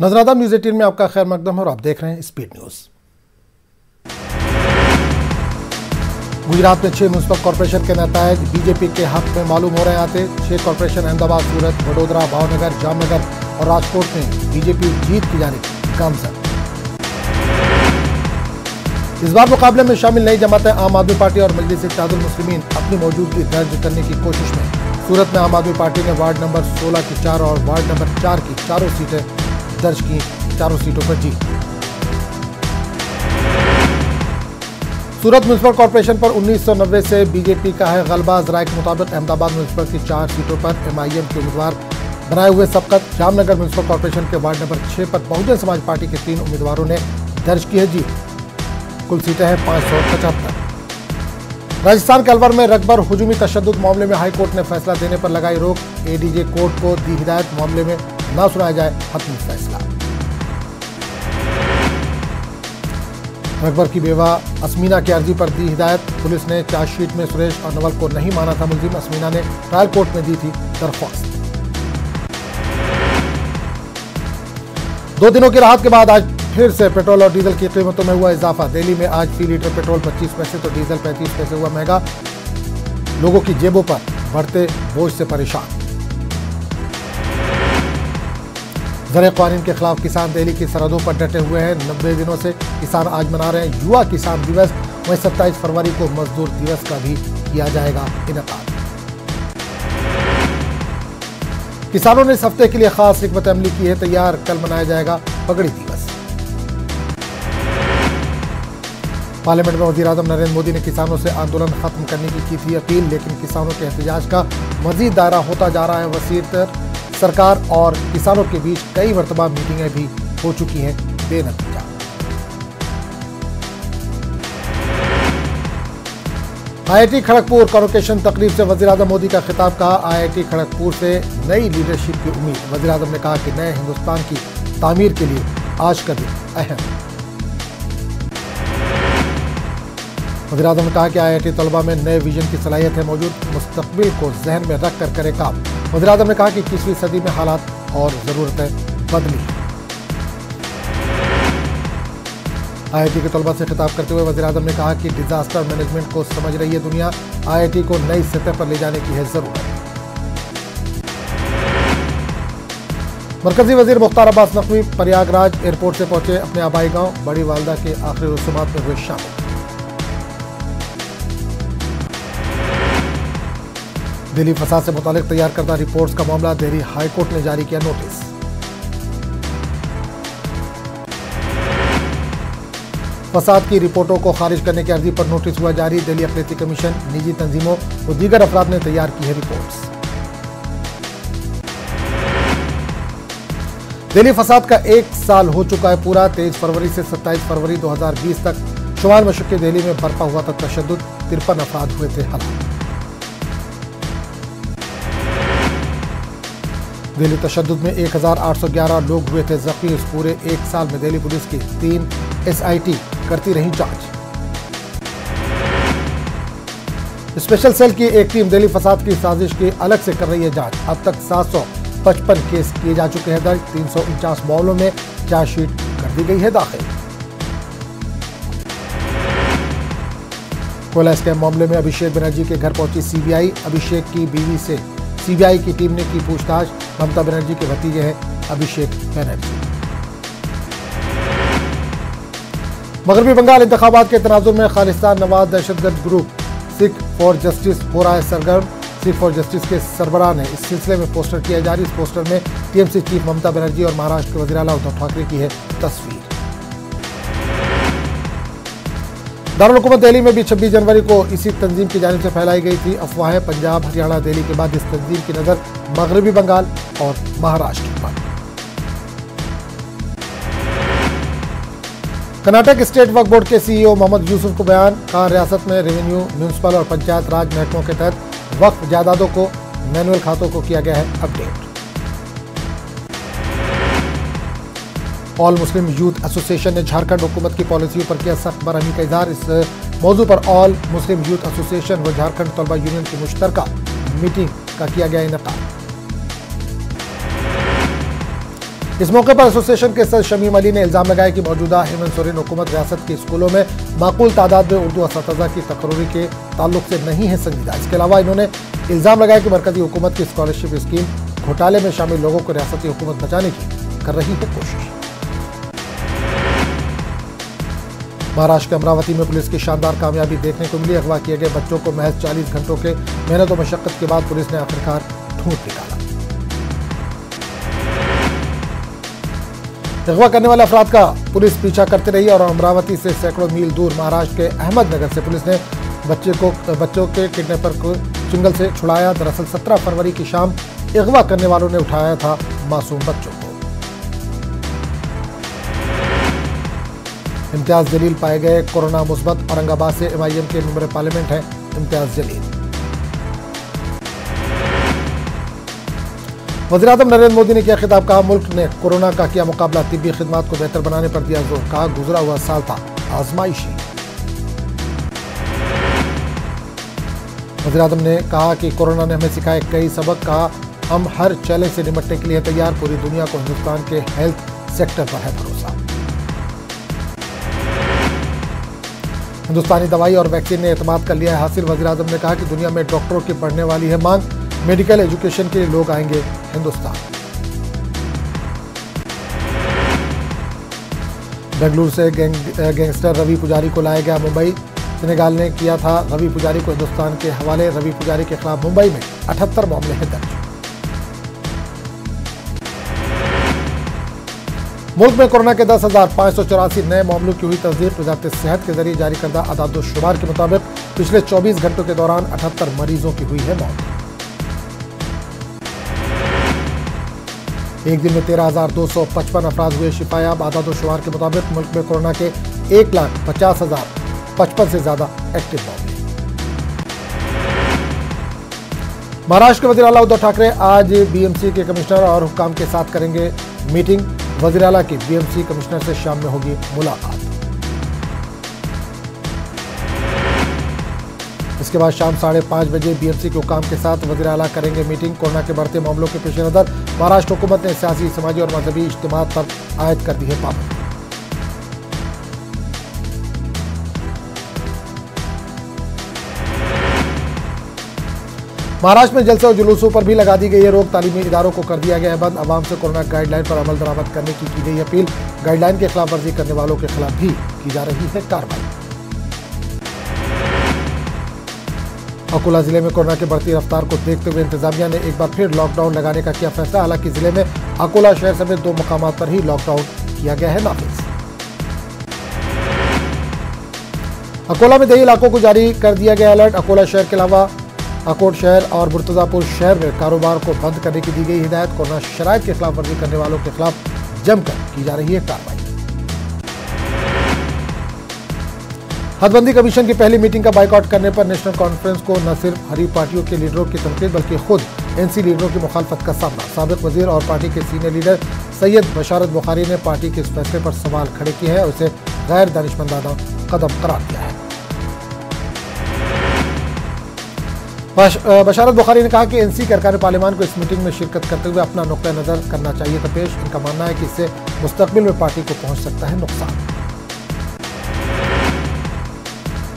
नजरादाब news 18 में आपका खैर मकदम है और आप देख रहे हैं स्पीड न्यूज़। गुजरात में 6 म्यूनिसिपल कॉर्पोरेशन के नतायज बीजेपी के हक में मालूम हो रहे आते। 6 कॉर्पोरेशन अहमदाबाद, सूरत, वडोदरा, भावनगर, जामनगर और राजकोट में बीजेपी जीत की जानिब गामजन। इस बार मुकाबले में शामिल नई जमातें आम आदमी पार्टी और मजलिस इत्तेहादुल मुस्लिमीन अपनी मौजूदगी दर्ज करने की कोशिश में। सूरत में आम आदमी पार्टी ने वार्ड नंबर 16 की 4 और वार्ड नंबर 4 की चारों सीटें दर्ज की, चारों सीटों पर जीत। सूरत म्यूनिसिपल कॉर्पोरेशन पर 1990 से बीजेपी का है गलबा। राय के मुताबिक अहमदाबाद म्यूनिसिपल की 4 सीटों पर MIM के उम्मीदवार बनाए हुए सबकत। जामनगर म्यूनिसिपल कॉर्पोरेशन के वार्ड नंबर 6 पर बहुजन समाज पार्टी के 3 उम्मीदवारों ने दर्ज की है जीत। कुल सीटें हैं 575। राजस्थान के अलवर में रकबर हुजूमी तशद्दुद मामले में हाईकोर्ट ने फैसला देने पर लगाई रोक। ADJ कोर्ट को दी हिदायत, मामले में ना सुनाया जाए हतमी फैसला। रकबर की बेवा असमीना की अर्जी पर दी हिदायत। पुलिस ने चार्जशीट में सुरेश और नवल को नहीं माना था मुलजिम। असमीना ने ट्रायल कोर्ट में दी थी दरख्वास्त। 2 दिनों की राहत के बाद आज फिर से पेट्रोल और डीजल की कीमतों में हुआ इजाफा। दिल्ली में आज फी लीटर पेट्रोल 25 पैसे तो डीजल 35 पैसे हुआ महंगा। लोगों की जेबों पर बढ़ते बोझ से परेशान। ज़र क़वानीन के खिलाफ किसान दिल्ली की सरहदों पर डटे हुए हैं। 90 दिनों से किसान आज मना रहे हैं युवा किसान दिवस। वहीं 27 फरवरी को मजदूर दिवस का भी किया जाएगा इनेकाद। किसानों ने इस हफ्ते के लिए खास हिकमत अमली की है तैयार। कल मनाया जाएगा पगड़ी दिवस। पार्लियामेंट में वज़ीर आज़म नरेंद्र मोदी ने किसानों से आंदोलन खत्म करने की थी अपील, लेकिन किसानों के एहतजाज का मजीद दायरा होता जा रहा है वसीर। सरकार और किसानों के बीच कई मरतबा मीटिंगें भी हो चुकी हैं बेनतीजा। IIT खड़गपुर कॉन्वोकेशन तकरीब से वज़ीर आज़म मोदी का खिताब। कहा IIT खड़गपुर से नई लीडरशिप की उम्मीद। वज़ीर आज़म ने कहा कि नए हिंदुस्तान की तामीर के लिए आज का दिन अहम। वज़ीर आज़म ने कहा कि IIT तलबा में नए विजन की सलाहियत है मौजूद, मुस्तकबिल को जहन में रख कर करे काम। वज़ीर आज़म ने कहा कि 21वीं सदी में हालात और ज़रूरतें बदली। IIT के तलबा से खिताब करते हुए वज़ीर आज़म ने कहा कि डिजास्टर मैनेजमेंट को समझ रही है दुनिया। IIT को नई सतह पर ले जाने की है जरूरत। मरकजी वज़ीर मुख्तार अब्बास नकवी प्रयागराज एयरपोर्ट से पहुंचे अपने आबाई गांव। बड़ी वालदा के आखिरी रसूमात में हुए शामिल। दिल्ली फसाद से मुतालिक तैयार करदा रिपोर्ट्स का मामला। दिल्ली हाईकोर्ट ने जारी किया नोटिस। फसाद की रिपोर्टों को खारिज करने की अर्जी पर नोटिस हुआ जारी। दिल्ली अक़लियती कमीशन, निजी तंजीमों और दीगर अफराद ने तैयार की है रिपोर्ट्स। दिल्ली फसाद का 1 साल हो चुका है पूरा। 23 फरवरी से 27 फरवरी 2020 तक शुमाल मशरक़ी दिल्ली में बरपा हुआ था तशद्दुद। 53 अफराद हुए थे हलाक। दिल्ली तशद्दुद में 1811 लोग हुए थे जख्मी। इस पूरे 1 साल में दिल्ली पुलिस की 3 SIT करती रही जांच। स्पेशल सेल की एक टीम दिल्ली फसाद की साजिश की अलग से कर रही है जांच। अब तक 755 केस किए जा चुके हैं दर्ज। 349 मामलों में चार्जशीट कर दी गई है दाखिल। कोयला स्कैम मामले में अभिषेक बनर्जी के घर पहुंची CBI। अभिषेक की बीवी से CBI की टीम ने की पूछताछ। ममता बनर्जी के भतीजे हैं अभिषेक बनर्जी। मगरबी बंगाल इंतखाबात के तनाजुर में खालिस्तान नवाज दहशतगर्द ग्रुप सिख फॉर जस्टिस हो रहा है सरगर्म। सिख फॉर जस्टिस के सरबराह ने इस सिलसिले में पोस्टर किया जारी। इस पोस्टर में TMC चीफ ममता बनर्जी और महाराष्ट्र के वज़ीर आला उद्धव ठाकरे की है तस्वीर। दारुल हुकूमत दिल्ली में भी 26 जनवरी को इसी तंजीम की जानिब से फैलाई गई थी अफवाहें। पंजाब, हरियाणा, दिल्ली के बाद इस तंजीम की नजर मगरबी बंगाल और महाराष्ट्र पर। कर्नाटक स्टेट वक्फ बोर्ड के CEO मोहम्मद यूसुफ को बयान। कहा रियासत में रेवेन्यू, म्यूनिसिपल और पंचायत राज महकमों के तहत वक्फ जायदादों को मैनुअल खातों को किया गया है अपडेट। ऑल मुस्लिम यूथ एसोसिएशन ने झारखंड हुकूमत की पॉलिसियों पर किया सख्त बरहमी का इजहार। इस मौजू पर ऑल मुस्लिम यूथ एसोसिएशन व झारखंड तलबा यूनियन की मुश्तरका मीटिंग का किया गया इनेकाद। इस मौके पर एसोसिएशन के सदस्य शमीम अली ने इल्जाम लगाया कि मौजूदा हेमंत सोरेन हुकूमत रियासत के स्कूलों में माकूल तादाद में उर्दू असातिज़ा की तकर्री के ताल्लुक से नहीं है संजीदा। इसके अलावा इन्होंने इल्जाम लगाया कि मरकजी हुकूमत की स्कॉलरशिप स्कीम घोटाले में शामिल लोगों को रियासती हुकूमत बचाने की कर रही है कोशिश। महाराष्ट्र के अमरावती में पुलिस की शानदार कामयाबी देखने को मिली। अगवा किए गए बच्चों को महज 40 घंटों के मेहनत और मशक्कत के बाद पुलिस ने आखिरकार ढूंढ निकाला। अगवा करने वाले अफराद का पुलिस पीछा करते रही और अमरावती से सैकड़ों मील दूर महाराष्ट्र के अहमदनगर से पुलिस ने बच्चों के किडनैपर को चिंगल से छुड़ाया। दरअसल 17 फरवरी की शाम अगवा करने वालों ने उठाया था मासूम बच्चों को। इम्तियाज जलील पाए गए कोरोना मुस्बत। औरंगाबाद से MIM के मेंबर पार्लियामेंट हैं इम्तियाज जलील। वज़ीर-ए-आज़म नरेंद्र मोदी ने किया खिताब। कहा मुल्क ने कोरोना का किया मुकाबला, तिब्बी खिदमात को बेहतर बनाने पर दिया जोर। कहा गुजरा हुआ साल था आजमाइशी। वज़ीर-ए-आज़म ने कहा कि कोरोना ने हमें सिखाए कई सबक। कहा हम हर चैलेंज से निपटने के लिए तैयार। पूरी दुनिया को हिंदुस्तान के हेल्थ सेक्टर पर है भरोसा। हिंदुस्तानी दवाई और वैक्सीन ने एतमाद कर लिया है हासिल। वज़ीर-ए-आज़म ने कहा कि दुनिया में डॉक्टरों की बढ़ने वाली है मांग। मेडिकल एजुकेशन के लिए लोग आएंगे हिंदुस्तान। बेंगलुरु से गैंगस्टर रवि पुजारी को लाया गया मुंबई। सेनेगाल ने किया था रवि पुजारी को हिंदुस्तान के हवाले। रवि पुजारी के खिलाफ मुंबई में 78 मामले हैं दर्ज। मुल्क में कोरोना के 10,584 नए मामलों की हुई तस्दीक। वज़ारत सेहत के जरिए जारी करदा अदाद-ओ-शुमार के मुताबिक पिछले 24 घंटों के दौरान 78 मरीजों की हुई है मौत। एक दिन में 13,255 अफराद हुए शिफायाब। आदाद-ओ-शुमार के मुताबिक मुल्क में कोरोना के 1,50,055 से ज्यादा एक्टिव मामले। महाराष्ट्र के वज़ीर आला उद्धव ठाकरे आज BMC के कमिश्नर और हुक्काम के साथ करेंगे मीटिंग। वज़ीर आला की BMC कमिश्नर से शाम में होगी मुलाकात। इसके बाद शाम 5:30 बजे BMC के हुक्काम के साथ वज़ीर आला करेंगे मीटिंग। कोरोना के बढ़ते मामलों के पेश नज़र महाराष्ट्र हुकूमत ने सियासी, समाजी और मजहबी इज्तिमात पर आयद कर दी है पाबंदी। महाराष्ट्र में जलसे और जुलूसों पर भी लगा दी गई है रोक। तालीमी इदारों को कर दिया गया है बंद। अवाम से कोरोना गाइडलाइन पर अमल दरामद करने की गई अपील। गाइडलाइन के खिलाफ वर्जी करने वालों के खिलाफ भी की जा रही है कार्रवाई। अकोला जिले में कोरोना की बढ़ती रफ्तार को देखते हुए इंतजामिया ने एक बार फिर लॉकडाउन लगाने का किया फैसला। हालांकि जिले में अकोला शहर समेत 2 मकामात पर ही लॉकडाउन किया गया है नाफिज। अकोला में 2 इलाकों को जारी कर दिया गया अलर्ट। अकोला शहर के अलावा अकोट शहर और मुर्तजापुर शहर में कारोबार को बंद करने की दी गई हिदायत। कोरोना शराइत के खिलाफ वर्जी करने वालों के खिलाफ जमकर की जा रही है कार्रवाई। हदबंदी कमीशन की पहली मीटिंग का बाइकआउट करने पर नेशनल कॉन्फ्रेंस को न सिर्फ हरी पार्टियों के लीडरों की तनकीद बल्कि खुद NC लीडरों की मुखालफत का सामना। साबिक वजीर और पार्टी के सीनियर लीडर सैयद बशारत बुखारी ने पार्टी के इस फैसले पर सवाल खड़े किए हैं और उसे गैर दानिशमंदाना कदम करार दिया है। बशारत बुखारी ने कहा कि NC के अरकान पार्लियामान को इस मीटिंग में शिरकत करते हुए अपना नुक्ता नज़र करना चाहिए था पेश। इनका मानना है कि इससे मुस्तकबिल में पार्टी को पहुंच सकता है नुकसान।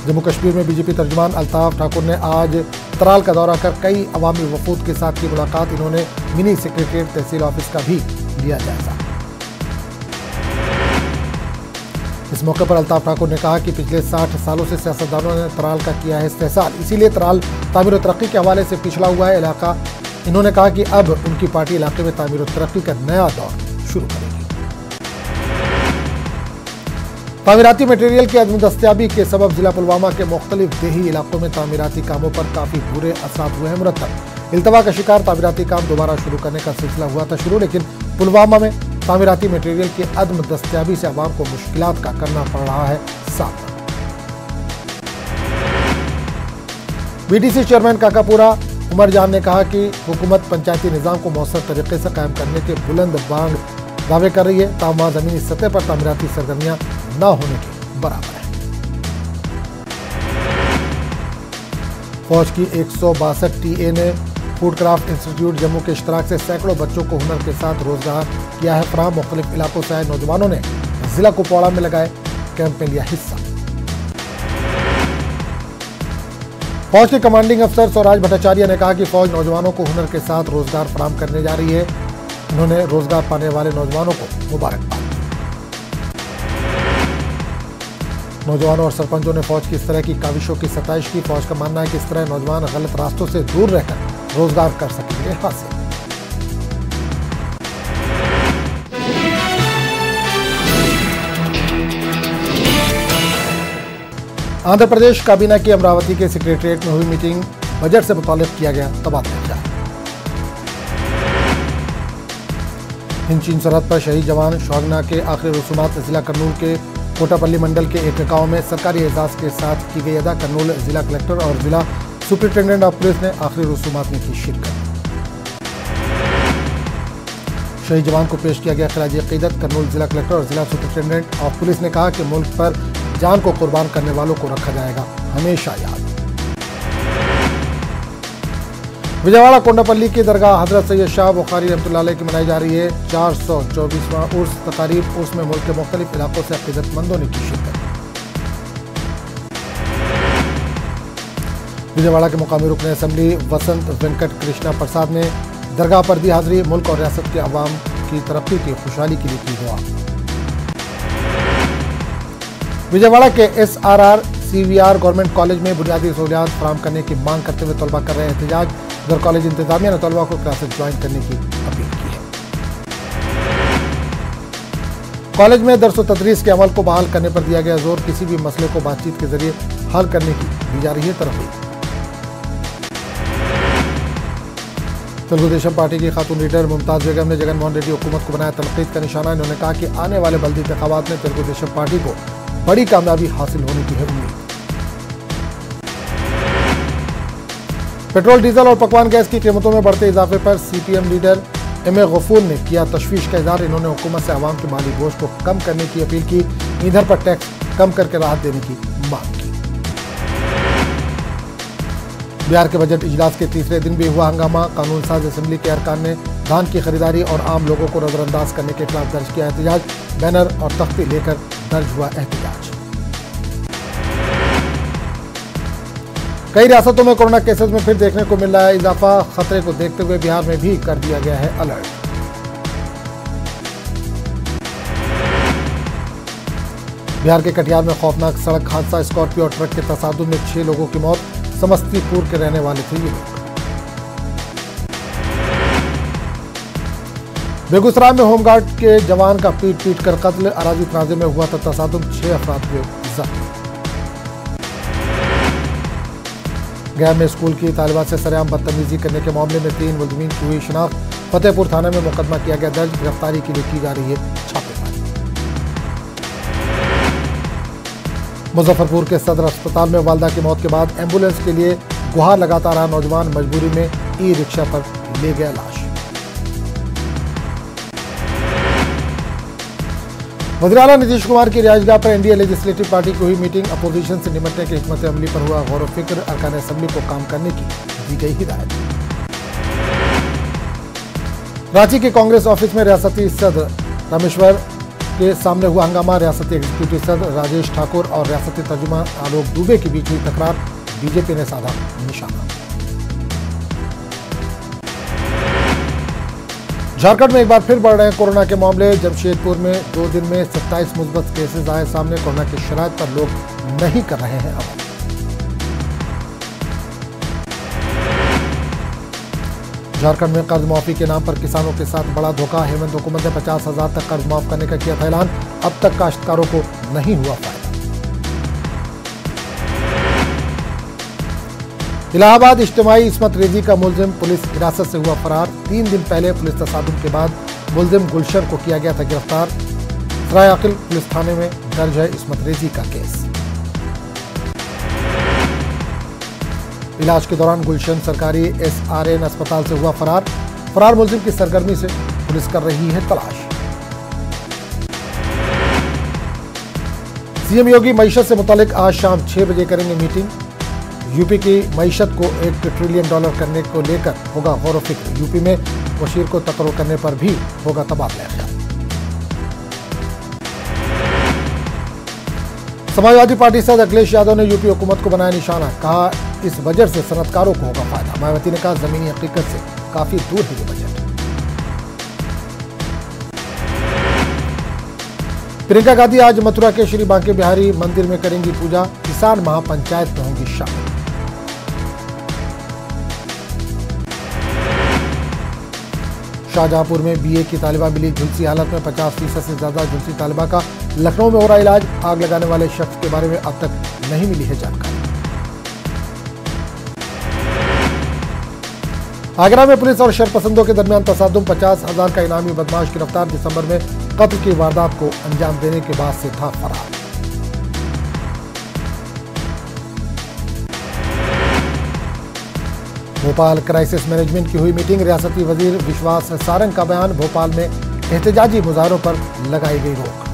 जम्मू कश्मीर में बीजेपी तर्जुमान अल्ताफ ठाकुर ने आज त्राल का दौरा कर कई अवामी वफूद के साथ की मुलाकात। इन्होंने मिनी सेक्रेटरिएट तहसील ऑफिस का भी लिया जायजा। इस मौके पर अल्ताफ ठाकुर ने कहा कि पिछले 60 सालों से सियासतदानों ने त्राल का किया है इस्तेहसाल, इसीलिए त्राल तामीर और तरक्की के हवाले से पिछड़ा हुआ है इलाका। इन्होंने कहा कि अब उनकी पार्टी इलाके में तामीर और तरक्की का नया दौर शुरू करेगी। तामीराती मटेरियल की अदम दस्तयाबी के सबब जिला पुलवामा के मुख्तलिफ देही इलाकों में तामीराती कामों पर काफी बुरे असरात हुए हैं मुरतब। इल्तवा का शिकार तामीराती काम दोबारा शुरू करने का सिलसिला हुआ था शुरू, लेकिन पुलवामा में तामीराती मटेरियल की अदम दस्तयाबी से अवाम को मुश्किलात का करना पड़ रहा है सामना। BDC चेयरमैन काकापुरा उमर जान ने कहा कि हुकूमत पंचायती निज़ाम को मौसर तरीके से कायम करने के बुलंद बांग दावे कर रही है, ताहम ज़मीनी सतह पर तामीराती सरगर्मियां न होने के बराबर है। फौज की 162 TA ने फूड क्राफ्ट इंस्टीट्यूट जम्मू के इश्तराक से सैकड़ों बच्चों को हुनर के साथ रोजगार किया है फराहम। मुख्तलिफ इलाकों से आए नौजवानों ने जिला कुपवाड़ा में लगाए कैंप में लिया हिस्सा। फौज के कमांडिंग अफसर स्वराज भट्टाचार्य ने कहा कि फौज नौजवानों को हुनर के साथ रोजगार फराहम करने जा रही है। उन्होंने रोजगार पाने वाले नौजवानों को मुबारकबाद। नौजवानों और सरपंचों ने फौज की इस तरह की काविशों की सताइश की। फौज का मानना है कि इस तरह नौजवान गलत रास्तों से दूर रहकर रोजगार कर सकेंगे हासिल। आंध्र प्रदेश काबीना की अमरावती के सेक्रेटरिएट में हुई मीटिंग। बजट से मुतालिक किया गया तबादला। हिंद चीन सरहद पर शहीद जवान शौगना के आखिरी रसूमात जिला कर्नूल के कोटापल्ली मंडल के एक गांव में सरकारी एजाज के साथ की गई अदा। कर्नूल जिला कलेक्टर और जिला सुपरिटेंडेंट ऑफ पुलिस ने आखिरी रसूमात में की शिरकत। शहीद जवान को पेश किया गया खिराज अकीदत। कर्नूल जिला कलेक्टर और जिला सुपरिटेंडेंट ऑफ पुलिस ने कहा कि मुल्क पर जान को कुर्बान करने वालों को रखा जाएगा हमेशा याद। विजयवाड़ा कोंडापल्ली की दरगाह हजरत सैयद शाह बुखारी रहमतुल्लाह अलैह की मनाई जा रही है 424वां उर्स तकारीब। उर्स में मुल्क के मुख्तलिफ इलाकों से अकीदतमंदों ने की शिरकत। विजयवाड़ा के मुकामी रुकन असेंबली वसंत वेंकट कृष्णा प्रसाद ने दरगाह पर दी हाजिरी। मुल्क और रियासत के अवाम की तरक्की की खुशहाली के लिए की दुआ। विजयवाड़ा के SRR CVR गवर्नमेंट कॉलेज में बुनियादी सहूलियात फराहम करने की मांग करते हुए तलबा कर रहे एहतजाज। उधर कॉलेज इंतजामिया ने तलबा को क्लासेस ज्वाइन करने की अपील की है। कॉलेज में दर्स व तदरीस के अमल को बहाल करने पर दिया गया जोर। किसी भी मसले को बातचीत के जरिए हल करने की दी जा रही है तरजीह। तेलुगु देशम पार्टी की खातून लीडर मुमताज बेगम ने जगन मोहन रेड्डी हुकूमत को बनाया तनकीद का निशाना। इन्होंने कहा कि आने वाले बल्दी इंतखाबात में तेलुगु देशम पार्टी को बड़ी कामयाबी हासिल होने की है उम्मीद। पेट्रोल डीजल और पकवान गैस की कीमतों में बढ़ते इजाफे पर CPM लीडर MA गफूर ने किया तशवीश का इजहार। इन्होंने हुकूमत से आवाम के माली बोझ को कम करने की अपील की। ईंधन पर टैक्स कम करके राहत देने की मांग की। बिहार के बजट इजलास के तीसरे दिन भी हुआ हंगामा। कानून साज असेंबली के अरकान ने धान की खरीदारी और आम लोगों को नजरअंदाज करने के खिलाफ दर्ज किया एहतजाज। बैनर और तख्ती लेकर दर्ज हुआ एहतजाज। कई रियासतों में कोरोना केसेस में फिर देखने को मिल रहा है इजाफा। खतरे को देखते हुए बिहार में भी कर दिया गया है अलर्ट। बिहार के कटिहार में खौफनाक सड़क हादसा। स्कॉर्पियो और ट्रक के तसादुम में 6 लोगों की मौत। समस्तीपुर के रहने वाले थे ये लोग। बेगूसराय में होमगार्ड के जवान का पीट कर कत्ल। अराजी तनाजे में हुआ था तसादुम। 6 अफराद हुए जख्मी। गया में स्कूल की तालिबा से सरेआम बदतमीजी करने के मामले में 3 मुलजिमीन की हुई शिनाख्त। फतेहपुर थाने में मुकदमा किया गया दर्ज। गिरफ्तारी के लिए की जा रही है छापेमारी। मुजफ्फरपुर के सदर अस्पताल में वालदा की मौत के बाद एम्बुलेंस के लिए गुहार लगाता रहा नौजवान। मजबूरी में ई-रिक्शा पर ले गया लाश। वज़ीर आला नीतीश कुमार की रिहाइशगाह पर NDA लेजिस्लेटिव पार्टी की हुई मीटिंग। अपोजिशन से निपटने की हिकमत अमली पर हुआ गौर व फिक्र। अरकान असेंबली को काम करने की दी गई हिदायत। रांची के कांग्रेस ऑफिस में रियासती सदर रामेश्वर के सामने हुआ हंगामा। रियासती एग्जीक्यूटिव सदर राजेश ठाकुर और रियासती तर्जुमान आलोक दुबे के बीच हुई तकरार। बीजेपी ने साधा निशाना। झारखंड में एक बार फिर बढ़ रहे हैं कोरोना के मामले। जमशेदपुर में 2 दिन में 27 मुस्बत केसेस आए सामने। कोरोना की शराइत पर लोग नहीं कर रहे हैं अमल। झारखंड में कर्ज माफी के नाम पर किसानों के साथ बड़ा धोखा। हेमंत हुकूमत ने 50,000 तक कर्ज माफ करने का किया था ऐलान। अब तक काश्तकारों को नहीं हुआ फायदा। इलाहाबाद इज्तिमाई इस्मत रेजी का मुलजिम पुलिस हिरासत से हुआ फरार। 3 दिन पहले पुलिस तसादुम के बाद मुलजिम गुलशन को किया गया था गिरफ्तार। सराय अकिल पुलिस थाने में दर्ज है इस्मत रेजी का केस। इलाज के दौरान गुलशन सरकारी SRN अस्पताल से हुआ फरार। फरार मुलजिम की सरगर्मी से पुलिस कर रही है तलाश। CM योगी मईशत से मुतालिक आज शाम 6 बजे करेंगे मीटिंग। यूपी की मईशत को $1 ट्रिलियन करने को लेकर होगा गौर व फिक्र। यूपी में मुशीर को तकर्रुर करने पर भी होगा तबादला ख्याल। समाजवादी पार्टी सदस्य अखिलेश यादव ने यूपी हुकूमत को बनाया निशाना, कहा इस बजट से सनतकारों को होगा फायदा। मायावती ने कहा जमीनी हकीकत से काफी दूर है ये बजट। प्रियंका गांधी आज मथुरा के श्री बांके बिहारी मंदिर में करेंगी पूजा, किसान महापंचायत में होंगी शामिल। शाहजहांपुर में बीए की तालिबा मिली झुलसी हालत में, 50% से ज्यादा झुलसी तालिबा का लखनऊ में हो रहा इलाज। आग लगाने वाले शख्स के बारे में अब तक नहीं मिली है जानकारी। आगरा में पुलिस और शरपसंदों के दरमियान तसादुम, 50,000 का इनामी बदमाश गिरफ्तार। दिसंबर में कत्ल की वारदात को अंजाम देने के बाद से था फरार। भोपाल क्राइसिस मैनेजमेंट की हुई मीटिंग, रियासती वजीर विश्वास सारंग का बयान, भोपाल में एहतजाजी मुजाहरों पर लगाई गई रोक।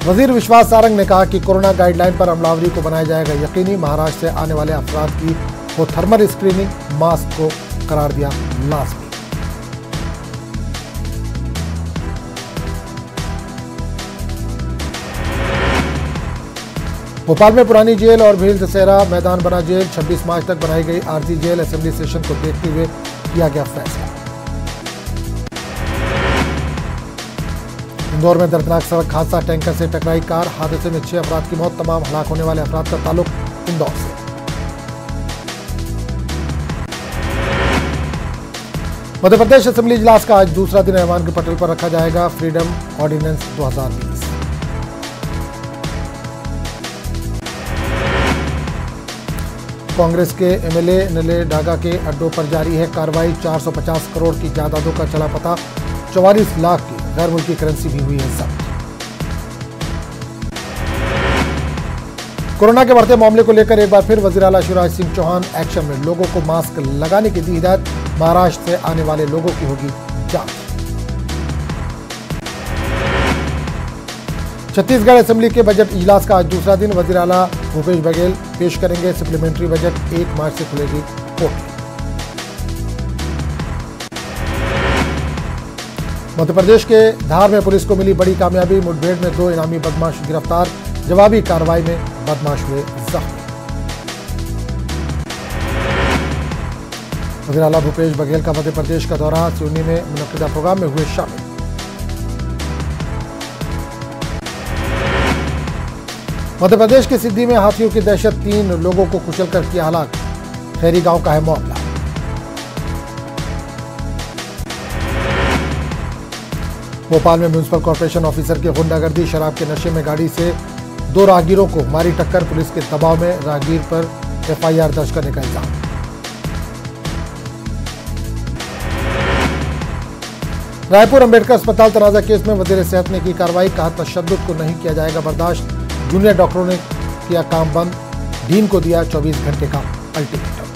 वजीर विश्वास सारंग ने कहा कि कोरोना गाइडलाइन पर अमलावरी को बनाया जाएगा यकीनी। महाराष्ट्र से आने वाले अफराद की वो थर्मल स्क्रीनिंग, मास्क को करार दिया लाजमी। भोपाल में पुरानी जेल और भील दशहरा मैदान बना जेल, 26 मार्च तक बनाई गई आरजी जेल। असेंबली सेशन को देखते हुए किया गया फैसला। इंदौर में दर्दनाक सड़क हादसा, टैंकर से टकराई कार, हादसे में 6 अफराद की मौत। तमाम हलाक होने वाले अफराद का ताल्लुक इंदौर से। मध्य प्रदेश असेंबली इजलास का आज दूसरा दिन ऐवान के पटल पर रखा जाएगा फ्रीडम ऑर्डिनेंस 2020। कांग्रेस के एमएलए नले डागा के अड्डों पर जारी है कार्रवाई, 450 करोड़ की जायदादों का चला पता, 44 लाख की गैर मुल्की करेंसी भी हुई है जब्त। कोरोना के बढ़ते मामले को लेकर एक बार फिर वजीर आला शिवराज सिंह चौहान एक्शन में, लोगों को मास्क लगाने की दी हिदायत। महाराष्ट्र से आने वाले लोगों की होगी जांच। छत्तीसगढ़ असेंबली के बजट इजलास का आज दूसरा दिन, वजीर आला भूपेश बघेल पेश करेंगे सप्लीमेंट्री बजट। 1 मार्च से खुलेगी कोर्ट। मध्य प्रदेश के धार में पुलिस को मिली बड़ी कामयाबी, मुठभेड़ में 2 इनामी बदमाश गिरफ्तार, जवाबी कार्रवाई में बदमाश हुए जख्मी। वज़ीर आला भूपेश बघेल का मध्य प्रदेश का दौरा, सिवनी में मुनक्किदा प्रोग्राम में हुए शामिल। मध्य प्रदेश के सिद्दी में हाथियों की दहशत, 3 लोगों को कुचलकर किया हलाक, खैरी गांव का है मामला। भोपाल में म्युनिसिपल कॉर्पोरेशन ऑफिसर की गुंडागर्दी, शराब के नशे में गाड़ी से 2 राहगीरों को मारी टक्कर, पुलिस के दबाव में राहगीर पर एफआईआर दर्ज करने का इल्जाम। रायपुर अंबेडकर अस्पताल तनाजा केस में वजीर सेहत ने की कार्रवाई, कहा तशद्दुद को नहीं किया जाएगा बर्दाश्त, जूनियर डॉक्टरों ने किया काम बंद, डीन को दिया 24 घंटे का अल्टीमेटम।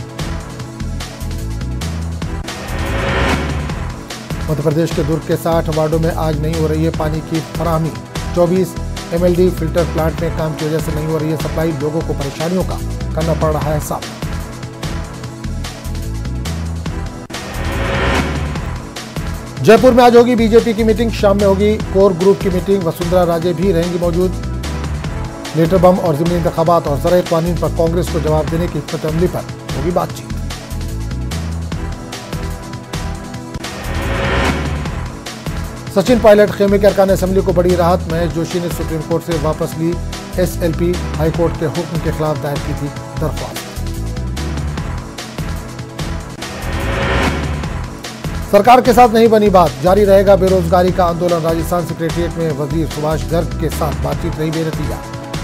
मध्य प्रदेश के दुर्ग के 60 वार्डों में आज नहीं हो रही है पानी की फराहमी, 24 एमएलडी फिल्टर प्लांट में काम की वजह से नहीं हो रही है सप्लाई, लोगों को परेशानियों का करना पड़ रहा है सामना। जयपुर में आज होगी बीजेपी की मीटिंग, शाम में होगी कोर ग्रुप की मीटिंग, वसुंधरा राजे भी रहेंगी मौजूद। लेटर बम और ज़िमनी इंतखाबात और ज़राए क़ानून पर कांग्रेस को जवाब देने की हिकमत अमली पर होगी बातचीत। सचिन पायलट खेमे के अरकान असेंबली को बड़ी राहत, महेश जोशी ने सुप्रीम कोर्ट से वापस ली एसएलपी, हाईकोर्ट के हुक्म के खिलाफ दायर की थी दरख्वास्त। सरकार के साथ नहीं बनी बात, जारी रहेगा बेरोजगारी का आंदोलन, राजस्थान सेक्रेटरिएट में वजीर सुभाष गर्ग के साथ बातचीत रही बेनतीजा,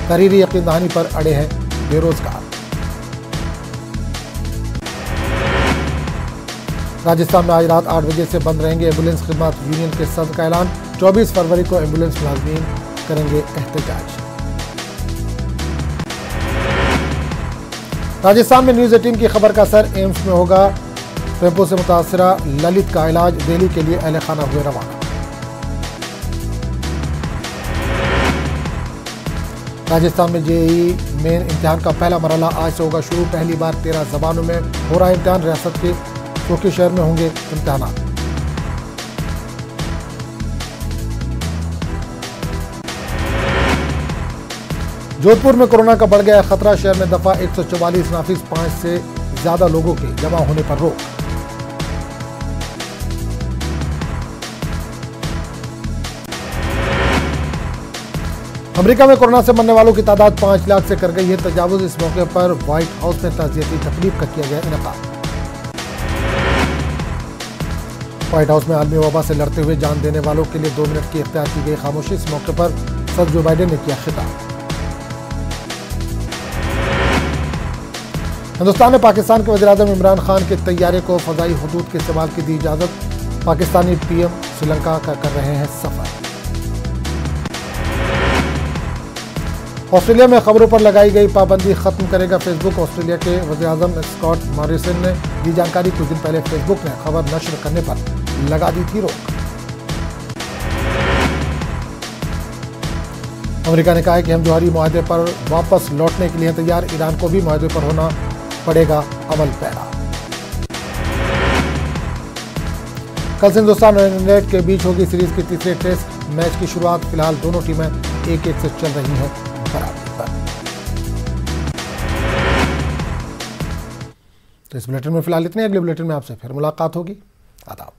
तहरीरी यकीन दहानी पर अड़े हैं बेरोजगार। राजस्थान में आज रात 8 बजे से बंद रहेंगे एम्बुलेंस खिदमत, यूनियन के सदर का ऐलान, 24 फरवरी को एम्बुलेंस मुलाजमीन करेंगे एहतजाज। राजस्थान में न्यूज 18 की खबर का असर, एम्स में होगा टेम्पो से मुतासरा ललित का इलाज, दिल्ली के लिए अहले खाना हुए रवाना। राजस्थान में जेईई मेन इम्तिहान का पहला मरहला आज से होगा शुरू। पहली बार 13 जबानों में हो रहा इम्तिहान। रियासत के 100 शहर में होंगे इम्तिहान। जोधपुर में कोरोना का बढ़ गया खतरा। शहर में दफा 144 नाफिज, 5 से ज्यादा लोगों के जमा होने पर रोक। अमेरिका में कोरोना से मरने वालों की तादाद 5 लाख से कर गई है तजावुज। इस मौके पर व्हाइट हाउस में ताज़ियती तकरीब का किया गया इनेकाद। व्हाइट हाउस में आलमी वबा से लड़ते हुए जान देने वालों के लिए 2 मिनट की इख्तियार की गई खामोशी। इस मौके पर सदर जो बाइडेन ने किया खिताब। हिंदुस्तान ने पाकिस्तान के वज़ीर-ए-आज़म इमरान खान के तैयारे को फ़ज़ाई हुदूद के इस्तेमाल की दी इजाज़त। पाकिस्तानी पीएम श्रीलंका का कर रहे हैं सफर। ऑस्ट्रेलिया में खबरों पर लगाई गई पाबंदी खत्म करेगा फेसबुक। ऑस्ट्रेलिया के वज़ीर-ए-आज़म स्कॉट मॉरिसन ने दी जानकारी। कुछ दिन पहले फेसबुक ने खबर नश्र करने पर लगा दी थी रोक। अमेरिका ने कहा है कि हम जौहरी मुआहदे पर वापस लौटने के लिए तैयार। ईरान को भी मुआहदे पर होना पड़ेगा अमल पैरा। कल से हिंदुस्तान और इंग्लैंड के बीच होगी सीरीज की तीसरे टेस्ट मैच की शुरुआत। फिलहाल दोनों टीमें 1-1 से चल रही हैं बराबरी पर। तो इस बुलेटिन में फिलहाल इतने। अगले बुलेटिन में आपसे फिर मुलाकात होगी। आदाब।